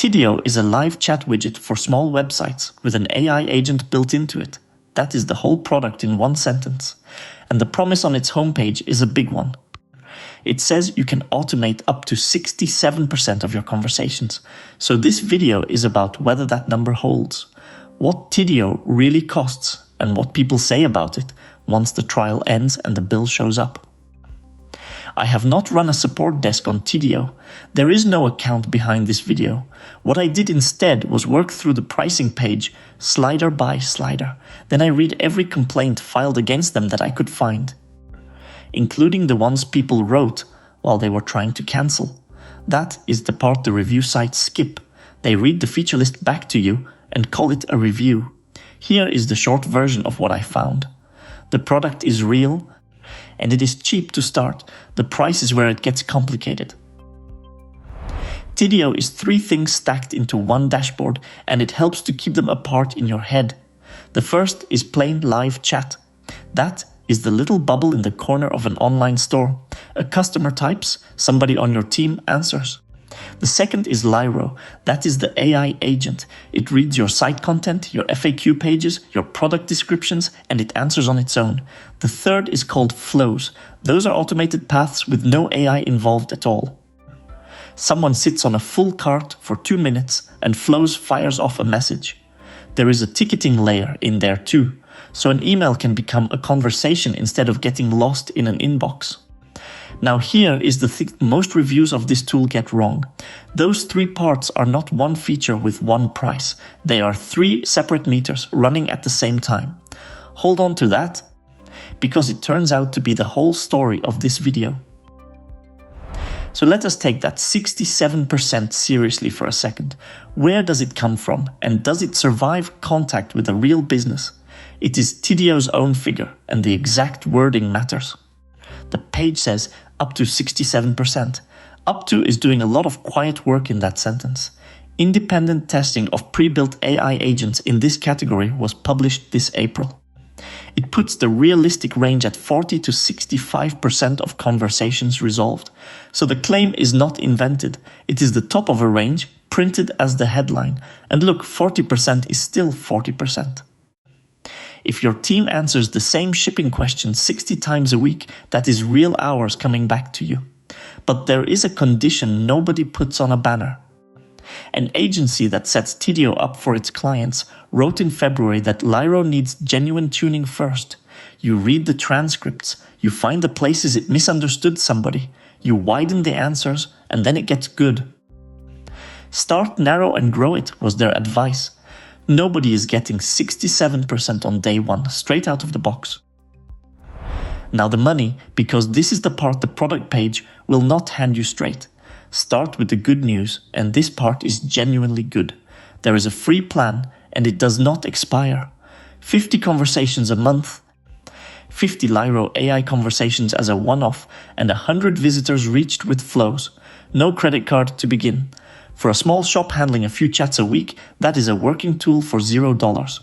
Tidio is a live chat widget for small websites with an AI agent built into it. That is the whole product in one sentence. And the promise on its homepage is a big one. It says you can automate up to 67% of your conversations. So this video is about whether that number holds, what Tidio really costs, and what people say about it once the trial ends and the bill shows up. I have not run a support desk on Tidio. There is no account behind this video. What I did instead was work through the pricing page slider by slider. Then I read every complaint filed against them that I could find, including the ones people wrote while they were trying to cancel. That is the part the review sites skip. They read the feature list back to you and call it a review. Here is the short version of what I found. The product is real, and it is cheap to start. The price is where it gets complicated. Tidio is 3 things stacked into one dashboard, and it helps to keep them apart in your head. The first is plain live chat. That is the little bubble in the corner of an online store. A customer types, somebody on your team answers. The second is Lyro. That is the AI agent. It reads your site content, your FAQ pages, your product descriptions, and it answers on its own. The third is called flows. Those are automated paths with no AI involved at all. Someone sits on a full cart for 2 minutes and flows fires off a message. There is a ticketing layer in there too, so an email can become a conversation instead of getting lost in an inbox. Now here is the thing most reviews of this tool get wrong. Those 3 parts are not one feature with one price. They are 3 separate meters running at the same time. Hold on to that, because it turns out to be the whole story of this video. So let us take that 67% seriously for a second. Where does it come from, and does it survive contact with a real business? It is Tidio's own figure, and the exact wording matters. The page says up to 67%. Up to is doing a lot of quiet work in that sentence. Independent testing of pre-built AI agents in this category was published this April. It puts the realistic range at 40 to 65% of conversations resolved. So the claim is not invented. It is the top of a range printed as the headline. And look, 40% is still 40%. If your team answers the same shipping question 60 times a week, that is real hours coming back to you. But there is a condition nobody puts on a banner. An agency that sets Tidio up for its clients wrote in February that Lyro needs genuine tuning first. You read the transcripts, you find the places it misunderstood somebody, you widen the answers, and then it gets good. Start narrow and grow it was their advice. Nobody is getting 67% on day 1, straight out of the box. Now the money, because this is the part the product page will not hand you straight. Start with the good news, and this part is genuinely good. There is a free plan, and it does not expire. 50 conversations a month, 50 Lyro AI conversations as a one-off, and 100 visitors reached with flows. No credit card to begin. For a small shop handling a few chats a week, that is a working tool for $0.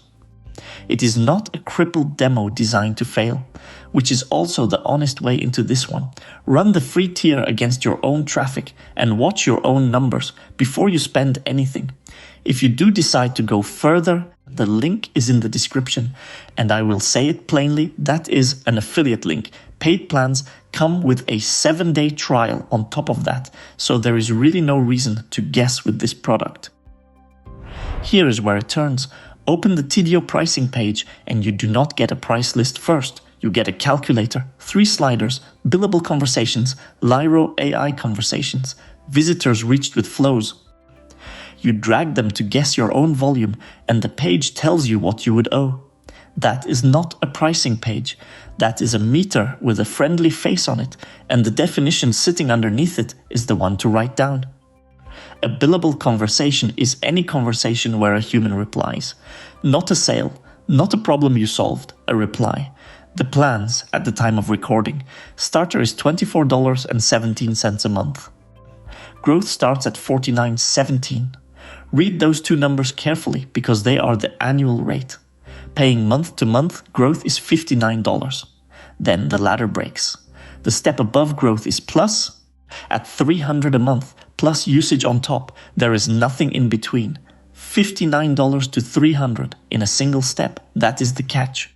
It is not a crippled demo designed to fail, which is also the honest way into this one. Run the free tier against your own traffic and watch your own numbers before you spend anything. If you do decide to go further, the link is in the description, and I will say it plainly, that is an affiliate link. Paid plans come with a 7-day trial on top of that, so there is really no reason to guess with this product. Here is where it turns. Open the Tidio pricing page, and you do not get a price list first. You get a calculator, 3 sliders, billable conversations, Lyro AI conversations, visitors reached with flows. You drag them to guess your own volume, and the page tells you what you would owe. That is not a pricing page. That is a meter with a friendly face on it, and the definition sitting underneath it is the one to write down. A billable conversation is any conversation where a human replies. Not a sale, not a problem you solved, a reply. The plans at the time of recording. Starter is $24.17 a month. Growth starts at $49.17. Read those 2 numbers carefully because they are the annual rate. Paying month to month, growth is $59. Then the ladder breaks. The step above growth is plus, At $300 a month, plus usage on top, there is nothing in between. $59 to $300 in a single step, that is the catch.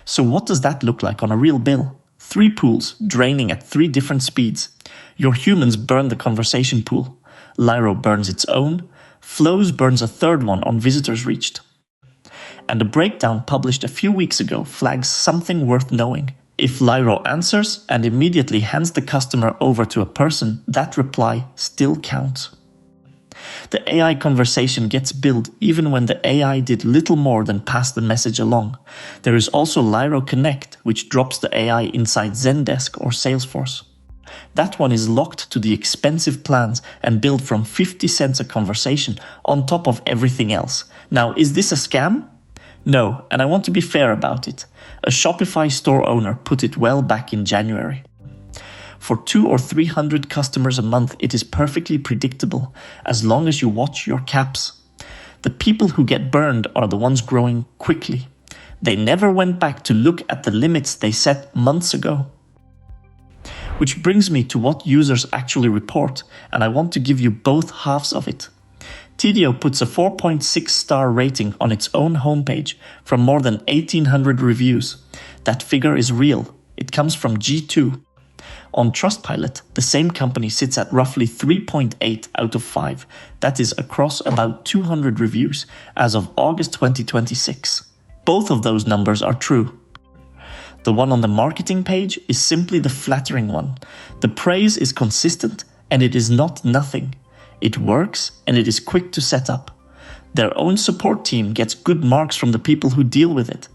So what does that look like on a real bill? 3 pools, draining at 3 different speeds. Your humans burn the conversation pool. Lyro burns its own. Flows burns a 3rd one on visitors reached. And a breakdown published a few weeks ago flags something worth knowing. If Lyro answers and immediately hands the customer over to a person, that reply still counts. The AI conversation gets billed even when the AI did little more than pass the message along. There is also Lyro Connect, which drops the AI inside Zendesk or Salesforce. That one is locked to the expensive plans and billed from 50 cents a conversation on top of everything else. Now, is this a scam? No, and I want to be fair about it. A Shopify store owner put it well back in January. For 200 or 300 customers a month, it is perfectly predictable, as long as you watch your caps. The people who get burned are the ones growing quickly. They never went back to look at the limits they set months ago. Which brings me to what users actually report, and I want to give you both halves of it. Tidio puts a 4.6 star rating on its own homepage from more than 1,800 reviews. That figure is real. It comes from G2. On Trustpilot, the same company sits at roughly 3.8 out of 5. That is across about 200 reviews as of August 2026. Both of those numbers are true. The one on the marketing page is simply the flattering one. The praise is consistent and it is not nothing. It works and it is quick to set up. Their own support team gets good marks from the people who deal with it.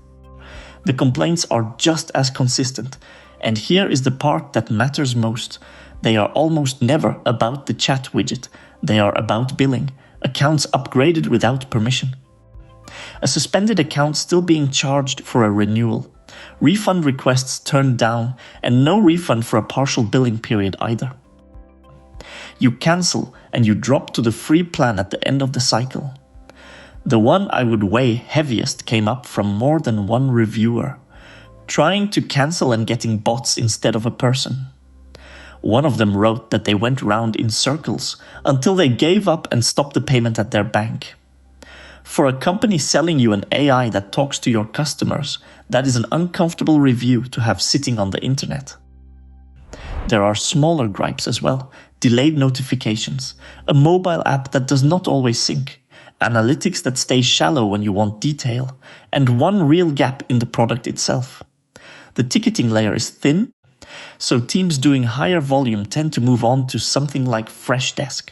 The complaints are just as consistent. And here is the part that matters most. They are almost never about the chat widget. They are about billing. Accounts upgraded without permission. A suspended account still being charged for a renewal. Refund requests turned down, and no refund for a partial billing period either. You cancel and you drop to the free plan at the end of the cycle. The one I would weigh heaviest came up from more than one reviewer. Trying to cancel and getting bots instead of a person. One of them wrote that they went round in circles until they gave up and stopped the payment at their bank. For a company selling you an AI that talks to your customers, that is an uncomfortable review to have sitting on the internet. There are smaller gripes as well. Delayed notifications, a mobile app that does not always sync, analytics that stay shallow when you want detail, and one real gap in the product itself. The ticketing layer is thin, so teams doing higher volume tend to move on to something like Freshdesk.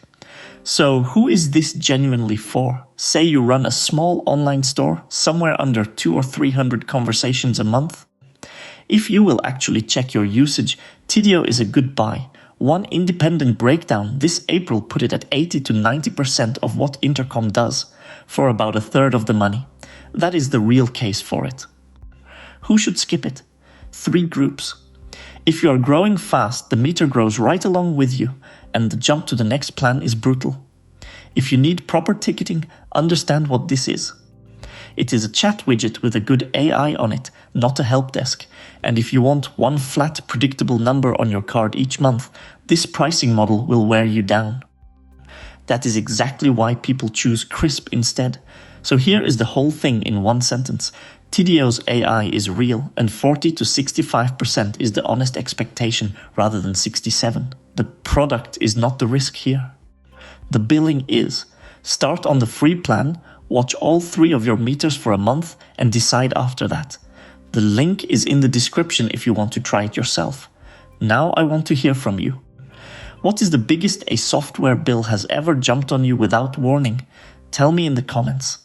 So who is this genuinely for? Say you run a small online store, somewhere under 200 or 300 conversations a month. If you will actually check your usage, Tidio is a good buy. One independent breakdown this April put it at 80 to 90% of what Intercom does, for about 1/3 of the money. That is the real case for it. Who should skip it? 3 groups. If you are growing fast, the meter grows right along with you, and the jump to the next plan is brutal. If you need proper ticketing, understand what this is. It is a chat widget with a good AI on it, not a help desk. And if you want one flat, predictable number on your card each month, this pricing model will wear you down. That is exactly why people choose Crisp instead. So here is the whole thing in one sentence. Tidio's AI is real, and 40 to 65% is the honest expectation rather than 67. The product is not the risk here. The billing is. Start on the free plan, watch all 3 of your meters for a month, and decide after that. The link is in the description if you want to try it yourself. Now I want to hear from you. What is the biggest a software bill has ever jumped on you without warning? Tell me in the comments.